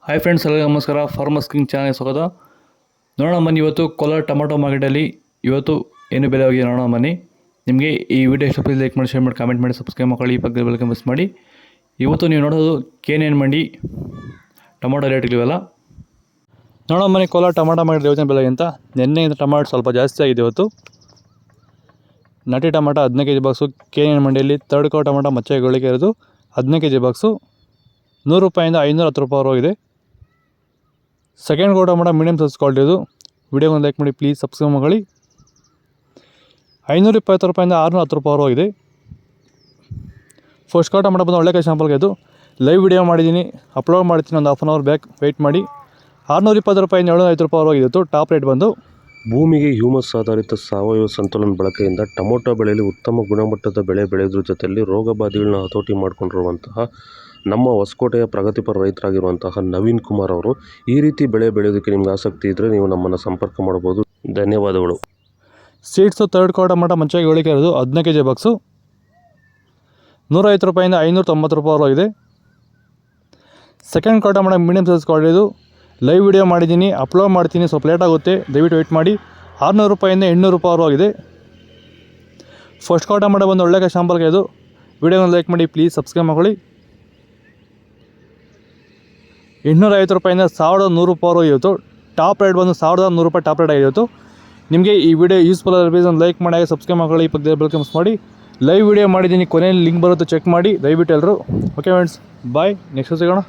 Hi friends, ಎಲ್ಲರಿಗೂ ನಮಸ್ಕಾರ. Farmers king channel ಸ್ವಾಗತ. ನೋಡೋಣ ಬನ್ನಿ, ಇವತ್ತು ಕೋಲಾರ ಟೊಮಾಟೊ ಮಾರ್ಕೆಟಲ್ಲಿ ಇವತ್ತು ಏನು ಬೆಲೆ ಹೋಗಿದೆ ನೋಡೋಣ ಬನ್ನಿ. ನಿಮಗೆ ಈ ವಿಡಿಯೋ ಇಷ್ಟ ಪ್ಲೀಸ್ ಲೈಕ್ ಮಾಡಿ, ಶೇರ್ ಮಾಡಿ, ಕಾಮೆಂಟ್ ಮಾಡಿ, ಸಬ್ಸ್ಕ್ರೈಬ್ ಮಾಡಿ, ಪಕ್ಕದ ಬೆಲ್ ಮಿಸ್ ಮಾಡಿ. ಇವತ್ತು ನೀವು ನೋಡೋದು KNN ಮಂಡಿ ಟೊಮಾಟೊ ರೇಟ್ಗಳಿವೆಲ್ಲ ನೋಡೋಣ ಬನ್ನಿ. ಕೋಲಾರ ಟೊಮಾಟೊ ಮಾರ್ಕೆಟ್ ಯೋಜನೆ ಬೆಲೆ ಅಂತ ನಿನ್ನೆಯಿಂದ ಟೊಮಾಟೊ ಸ್ವಲ್ಪ ಜಾಸ್ತಿ ಆಗಿದೆ ಇವತ್ತು. ನಾಟಿ ಟೊಮಾಟೊ 15 kg ಬಾಕ್ಸು KNN ಮಂಡಿಯಲ್ಲಿ ಥರ್ಡ್ ಕೋ ಟೊಮಾಟೊ ಮಚ್ಚೆಗಳಿಗೆ ಇರೋದು 15 kg ಬಾಕ್ಸು 100 ರೂಪಾಯಿಂದ 510 ರೂಪಾಯಿ ಹೋಗಿದೆ. ಸೆಕೆಂಡ್ ಕೋ ಟೊಮಾಟೊ ಮೀಡಿಯಮ್ ಸೈಜ್ ಕ್ವಾಲಿಟಿ ಇದು. ವಿಡಿಯೋವನ್ನು ಲೈಕ್ ಮಾಡಿ, ಪ್ಲೀಸ್ ಸಬ್ಸ್ಕ್ರೈಬ್ ಮಾಡಿ. 520 ರೂಪಾಯಿಂದ 610 ರೂಪಾಯಿ ಹೋಗಿದೆ. ಫಸ್ಟ್ ಕೋ ಟೊಮಾಟೊ ಬಂದು ಒಳ್ಳೆ ಕೈ ಶಾಂಪಲ್ಗೆ ಇದು ಲೈವ್ ವಿಡಿಯೋ ಮಾಡಿದ್ದೀನಿ, ಅಪ್ಲೋಡ್ ಮಾಡ್ತೀನಿ, ಒಂದು 1/2 hour ಬ್ಯಾಕ್ ವೆಯ್ಟ್ ಮಾಡಿ. 620 ರೂಪಾಯಿಂದ 750 ರೂಪಾಯಿ ಹೋಗಿತ್ತು. ಟಾಪ್ ರೇಟ್ ಬಂದು ಭೂಮಿಗೆ ಹ್ಯೂಮಸ್ ಆಧಾರಿತ ಸಾವಯವ ಸಂತುಲನ ಬಳಕೆಯಿಂದ ಟೊಮೊಟೊ ಬೆಳೆಯಲ್ಲಿ ಉತ್ತಮ ಗುಣಮಟ್ಟದ ಬೆಳೆ ಬೆಳೆಯೋದ್ರ ಜೊತೆಯಲ್ಲಿ ರೋಗ ಬಾಧೆಗಳನ್ನ ಹತೋಟಿ ಮಾಡಿಕೊಂಡಿರುವಂತಹ ನಮ್ಮ ಹೊಸಕೋಟೆಯ ಪ್ರಗತಿಪರ ರೈತರಾಗಿರುವಂತಹ ನವೀನ್ ಕುಮಾರ್ ಅವರು, ಈ ರೀತಿ ಬೆಳೆ ಬೆಳೆಯೋದಕ್ಕೆ ನಿಮ್ಗೆ ಆಸಕ್ತಿ ಇದ್ದರೆ ನೀವು ನಮ್ಮನ್ನು ಸಂಪರ್ಕ ಮಾಡ್ಬೋದು. ಧನ್ಯವಾದಗಳು. ಸೀಡ್ಸು ಥರ್ಡ್ ಕೋ ಟೊಮಾಟೊ ಮಂಚಾಗಿ ಹೋಳಿಕೆ ಇರೋದು 15 kg ಬಾಕ್ಸು 150 ರೂಪಾಯಿಂದ 590 ರೂಪಾಯಿ ಹೋಗಿದೆ. ಸೆಕೆಂಡ್ ಕೋ ಟೊಮಾಟೊ ಮೀಡಿಯಮ್ ಸೈಜ್ ಕ್ವಾಲಿಟಿ ಇದು ಲೈವ್ ವಿಡಿಯೋ ಮಾಡಿದ್ದೀನಿ, ಅಪ್ಲೋಡ್ ಮಾಡ್ತೀನಿ, ಸ್ವಲ್ಪ ಲೇಟ್ ಆಗುತ್ತೆ, ದಯವಿಟ್ಟು ವೆಯ್ಟ್ ಮಾಡಿ. 600 ರೂಪಾಯಿಂದ 800 ರೂಪಾಯಿ ಹೋಗಿದೆ. ಫಸ್ಟ್ ಕೋ ಟೊಮಾಟೊ ಬಂದು ಒಳ್ಳೆ ಶಾಂಪಲ್ಗೆ ಇದು. ವಿಡಿಯೋನ ಲೈಕ್ ಮಾಡಿ, ಪ್ಲೀಸ್ ಸಬ್ಸ್ಕ್ರೈಬ್ ಮಾಡಿ. 850 ರೂಪಾಯಿಂದ 1100 ರೂಪಾಯಿ ಹೋಗಿತ್ತು. ಟಾಪ್ ರೇಟ್ ಬಂದು 1100 ರೂಪಾಯಿ ಟಾಪ್ ರೇಟ್ ಆಗಿತ್ತು. ನಿಮಗೆ ಈ ವಿಡಿಯೋ ಯೂಸ್ಫುಲ್ ಆದ ಪ್ಲೀಸ್ ಒಂದು ಲೈಕ್ ಮಾಡಿ, ಸಬ್ಸ್ಕ್ರೈಬ್ ಮಾಡಿ, ಪಕ್ಕದ ಬೆಲ್ ಮಿಸ್ ಮಾಡಿ. ಲೈವ್ ವಿಡಿಯೋ ಮಾಡಿದ್ದೀನಿ, ಕೊನೆಯಲ್ಲಿ ಲಿಂಕ್ ಬರುತ್ತೆ, ಚೆಕ್ ಮಾಡಿ ದಯವಿಟ್ಟು ಎಲ್ಲರೂ. ಓಕೆ ಫ್ರೆಂಡ್ಸ್, ಬಾಯ್, ನೆಕ್ಸ್ಟ್ ಸಿಗೋಣ.